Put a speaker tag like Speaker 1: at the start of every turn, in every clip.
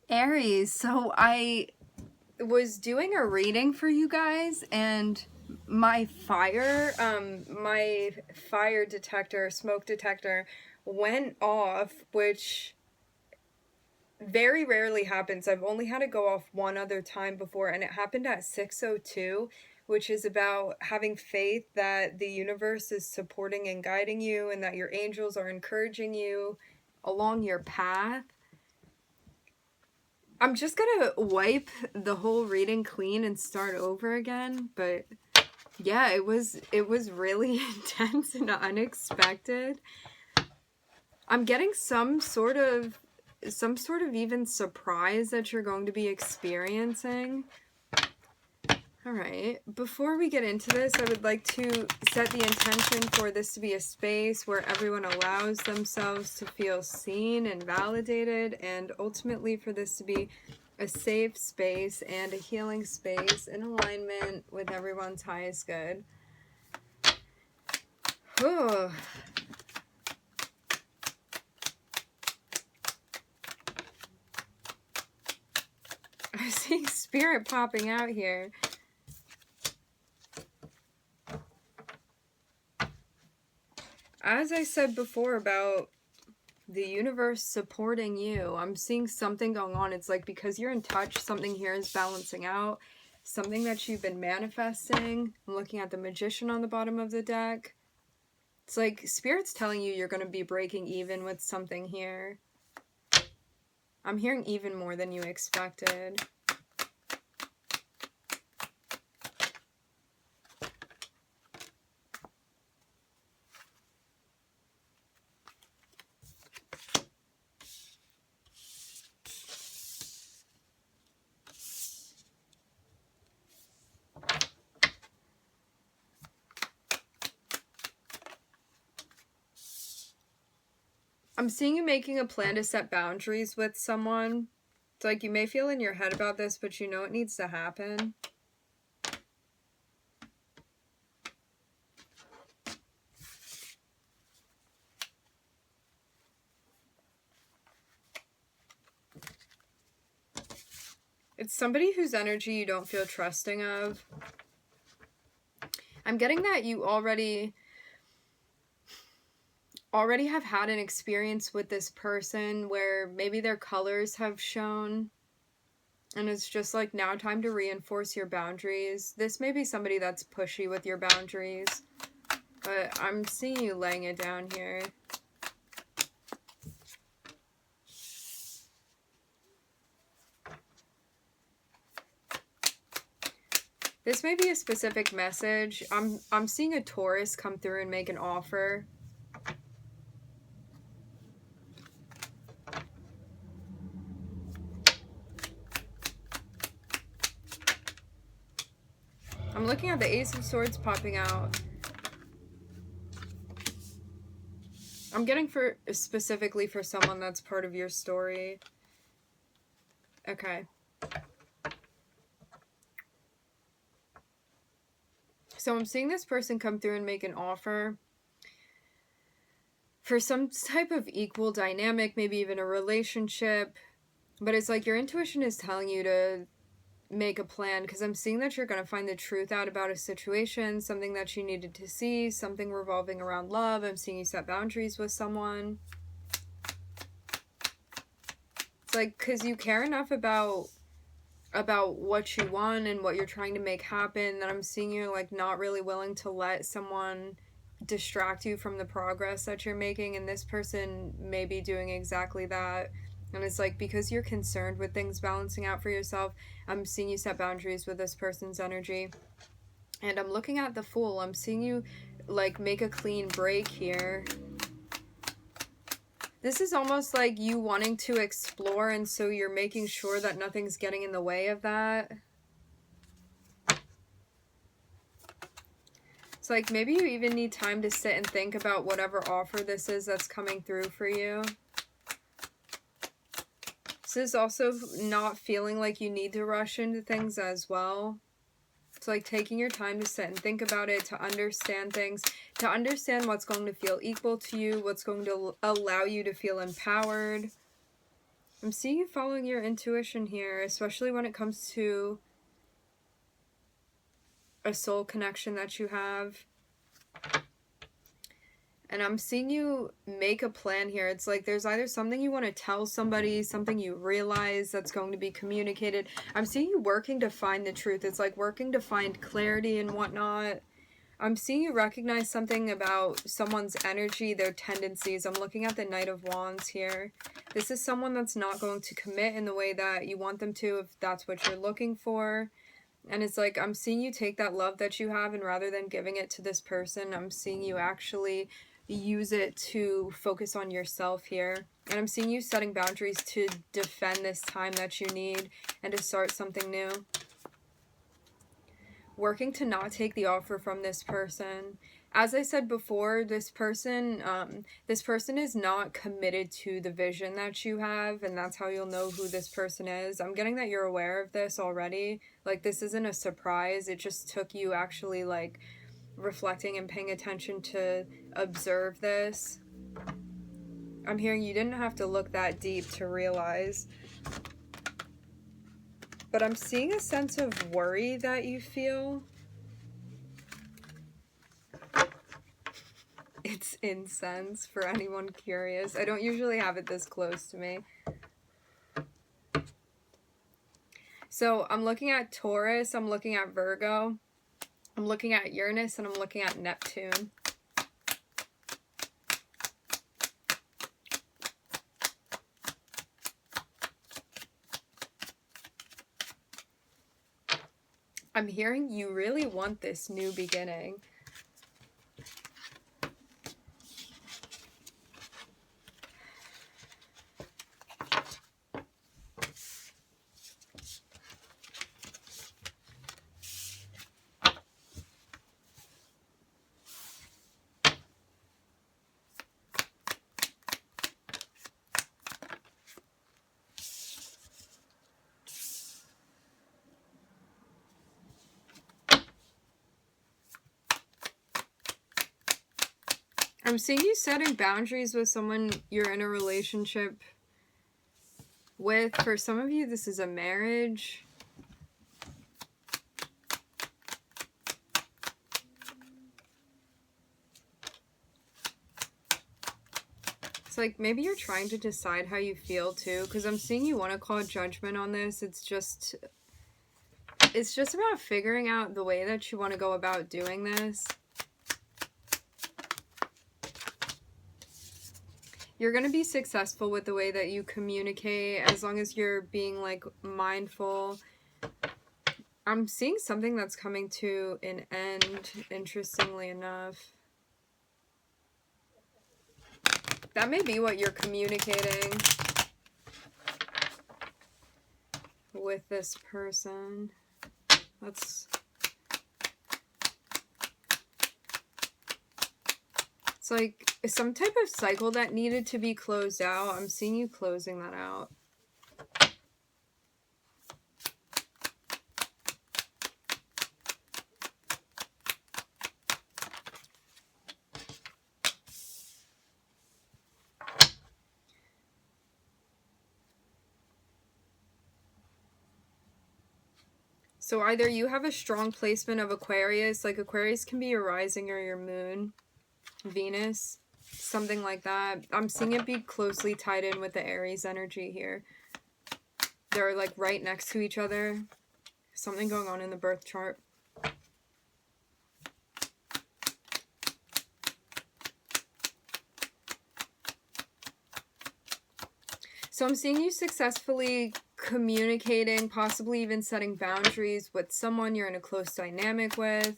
Speaker 1: Aries, so I was doing a reading for you guys and my fire detector, smoke detector went off, which very rarely happens. I've only had it go off one other time before, and it happened at 6:02, which is about having faith that the universe is supporting and guiding you and that your angels are encouraging you along your path. I'm just gonna wipe the whole reading clean and start over again, but yeah, it was really intense and unexpected. I'm getting some sort of even surprise that you're going to be experiencing. Alright, before we get into this, I would like to set the intention for this to be a space where everyone allows themselves to feel seen and validated, and ultimately for this to be a safe space and a healing space in alignment with everyone's highest good. Whew. I'm seeing spirit popping out here. As I said before about the universe supporting you, I'm seeing something going on. It's like because you're in touch, something here is balancing out. Something that you've been manifesting. I'm looking at the Magician on the bottom of the deck. It's like Spirit's telling you you're going to be breaking even with something here. I'm hearing even more than you expected. I'm seeing you making a plan to set boundaries with someone. It's like you may feel in your head about this, but you know it needs to happen. It's somebody whose energy you don't feel trusting of. I'm getting that you already have had an experience with this person where maybe their colors have shown, and it's just like now time to reinforce your boundaries. This may be somebody that's pushy with your boundaries, but I'm seeing you laying it down here. This may be a specific message. I'm seeing a Taurus come through and make an offer. I'm looking at the Ace of Swords popping out. I'm getting specifically for someone that's part of your story. Okay. So I'm seeing this person come through and make an offer for some type of equal dynamic, maybe even a relationship. But it's like your intuition is telling you to make a plan, because I'm seeing that you're going to find the truth out about a situation, something that you needed to see, something revolving around love. I'm seeing you set boundaries with someone. It's like because you care enough about what you want and what you're trying to make happen that I'm seeing you like not really willing to let someone distract you from the progress that you're making, and this person may be doing exactly that. And it's like because you're concerned with things balancing out for yourself, I'm seeing you set boundaries with this person's energy. And I'm looking at the Fool. I'm seeing you like make a clean break here. This is almost like you wanting to explore, and so you're making sure that nothing's getting in the way of that. It's like maybe you even need time to sit and think about whatever offer this is that's coming through for you. This is also not feeling like you need to rush into things as well. It's like taking your time to sit and think about it, to understand things, to understand what's going to feel equal to you, what's going to allow you to feel empowered. I'm seeing you following your intuition here, especially when it comes to a soul connection that you have. And I'm seeing you make a plan here. It's like there's either something you want to tell somebody, something you realize that's going to be communicated. I'm seeing you working to find the truth. It's like working to find clarity and whatnot. I'm seeing you recognize something about someone's energy, their tendencies. I'm looking at the Knight of Wands here. This is someone that's not going to commit in the way that you want them to, if that's what you're looking for. And it's like, I'm seeing you take that love that you have, and rather than giving it to this person, I'm seeing you actually use it to focus on yourself here. And I'm seeing you setting boundaries to defend this time that you need and to start something new. Working to not take the offer from this person. As I said before, this person is not committed to the vision that you have, and that's how you'll know who this person is. I'm getting that you're aware of this already. Like, this isn't a surprise. It just took you actually, like, reflecting and paying attention to observe this. I'm hearing you didn't have to look that deep to realize. But I'm seeing a sense of worry that you feel. It's incense, for anyone curious. I don't usually have it this close to me. So I'm looking at Taurus, I'm looking at Virgo, I'm looking at Uranus, and I'm looking at Neptune. I'm hearing you really want this new beginning. I'm seeing you setting boundaries with someone you're in a relationship with. For some of you, this is a marriage. It's like maybe you're trying to decide how you feel too, because I'm seeing you want to call judgment on this. It's just about figuring out the way that you want to go about doing this. You're going to be successful with the way that you communicate, as long as you're being, like, mindful. I'm seeing something that's coming to an end, interestingly enough. That may be what you're communicating with this person. It's like some type of cycle that needed to be closed out. I'm seeing you closing that out. So either you have a strong placement of Aquarius, like Aquarius can be your rising or your moon, Venus, something like that. I'm seeing it be closely tied in with the Aries energy here. They're, like, right next to each other. Something going on in the birth chart. So I'm seeing you successfully communicating, possibly even setting boundaries with someone you're in a close dynamic with.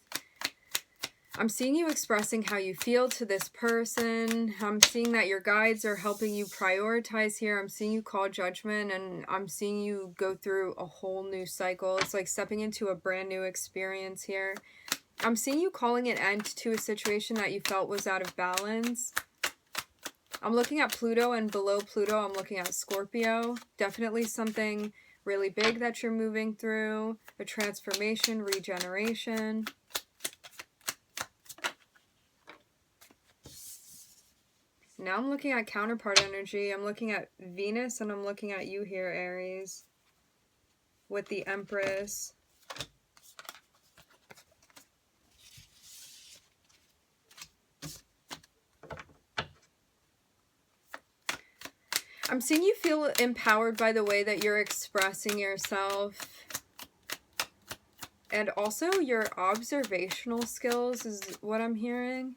Speaker 1: I'm seeing you expressing how you feel to this person. I'm seeing that your guides are helping you prioritize here. I'm seeing you call judgment, and I'm seeing you go through a whole new cycle. It's like stepping into a brand new experience here. I'm seeing you calling an end to a situation that you felt was out of balance. I'm looking at Pluto, and below Pluto, I'm looking at Scorpio. Definitely something really big that you're moving through. A transformation, regeneration. Now I'm looking at counterpart energy. I'm looking at Venus and I'm looking at you here, Aries, with the Empress. I'm seeing you feel empowered by the way that you're expressing yourself. And also your observational skills is what I'm hearing.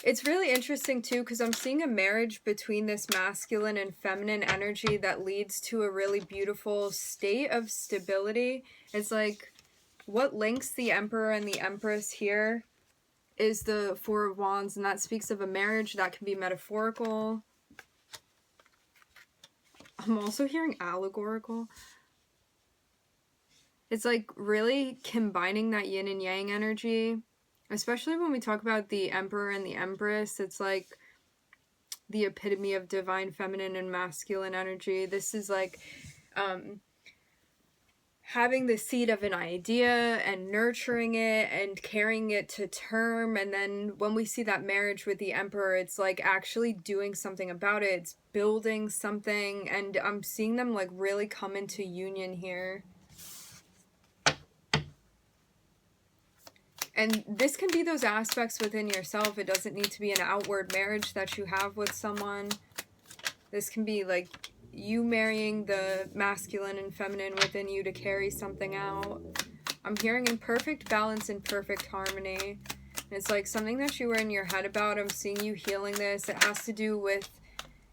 Speaker 1: It's really interesting too, because I'm seeing a marriage between this masculine and feminine energy that leads to a really beautiful state of stability. It's like what links the Emperor and the Empress here is the Four of Wands, and that speaks of a marriage that can be metaphorical. I'm also hearing allegorical. It's like really combining that yin and yang energy, especially when we talk about the Emperor and the Empress. It's like the epitome of divine feminine and masculine energy. This is like having the seed of an idea and nurturing it and carrying it to term. And then when we see that marriage with the Emperor, it's like actually doing something about it. It's building something. And I'm seeing them like really come into union here. And this can be those aspects within yourself. It doesn't need to be an outward marriage that you have with someone. This can be like you marrying the masculine and feminine within you to carry something out. I'm hearing in perfect balance and perfect harmony. And it's like something that you were in your head about. I'm seeing you healing this. It has to do with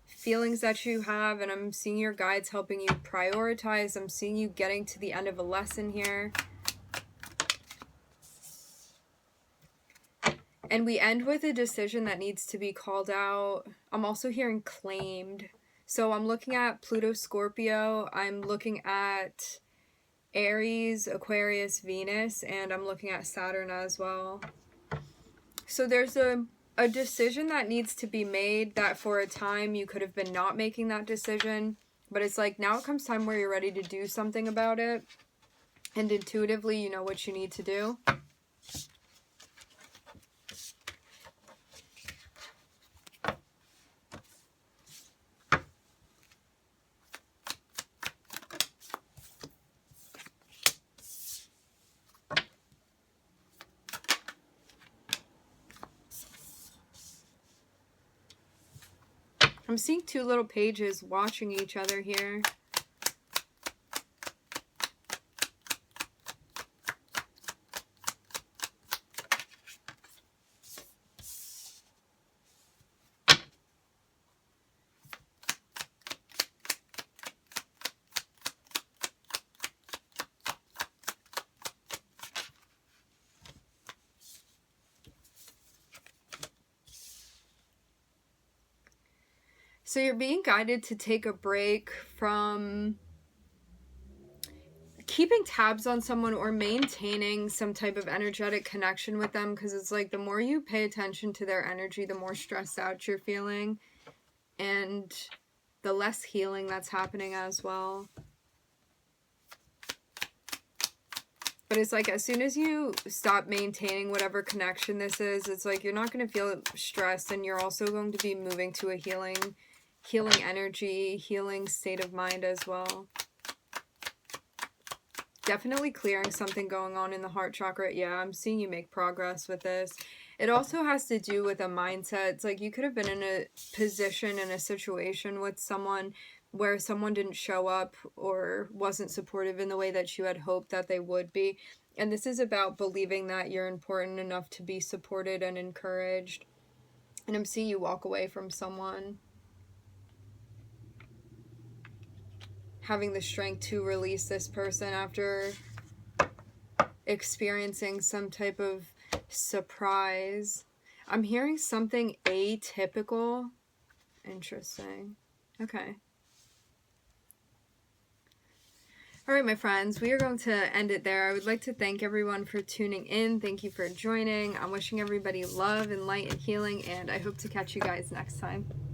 Speaker 1: feelings that you have, and I'm seeing your guides helping you prioritize. I'm seeing you getting to the end of a lesson here. And we end with a decision that needs to be called out. I'm also hearing claimed. So I'm looking at Pluto, Scorpio. I'm looking at Aries, Aquarius, Venus, and I'm looking at Saturn as well. So there's a decision that needs to be made that for a time you could have been not making that decision. But it's like now it comes time where you're ready to do something about it. And intuitively you know what you need to do. I'm seeing two little pages watching each other here. So you're being guided to take a break from keeping tabs on someone or maintaining some type of energetic connection with them, because it's like the more you pay attention to their energy, the more stressed out you're feeling and the less healing that's happening as well. But it's like as soon as you stop maintaining whatever connection this is, it's like you're not going to feel stressed, and you're also going to be moving to a healing energy, healing state of mind as well. Definitely clearing something going on in the heart chakra. Yeah, I'm seeing you make progress with this. It also has to do with a mindset. It's like you could have been in a position, in a situation with someone where someone didn't show up or wasn't supportive in the way that you had hoped that they would be. And this is about believing that you're important enough to be supported and encouraged. And I'm seeing you walk away from someone, having the strength to release this person after experiencing some type of surprise. I'm hearing something atypical. Interesting. Okay. All right, my friends, we are going to end it there. I would like to thank everyone for tuning in. Thank you for joining. I'm wishing everybody love and light and healing, and I hope to catch you guys next time.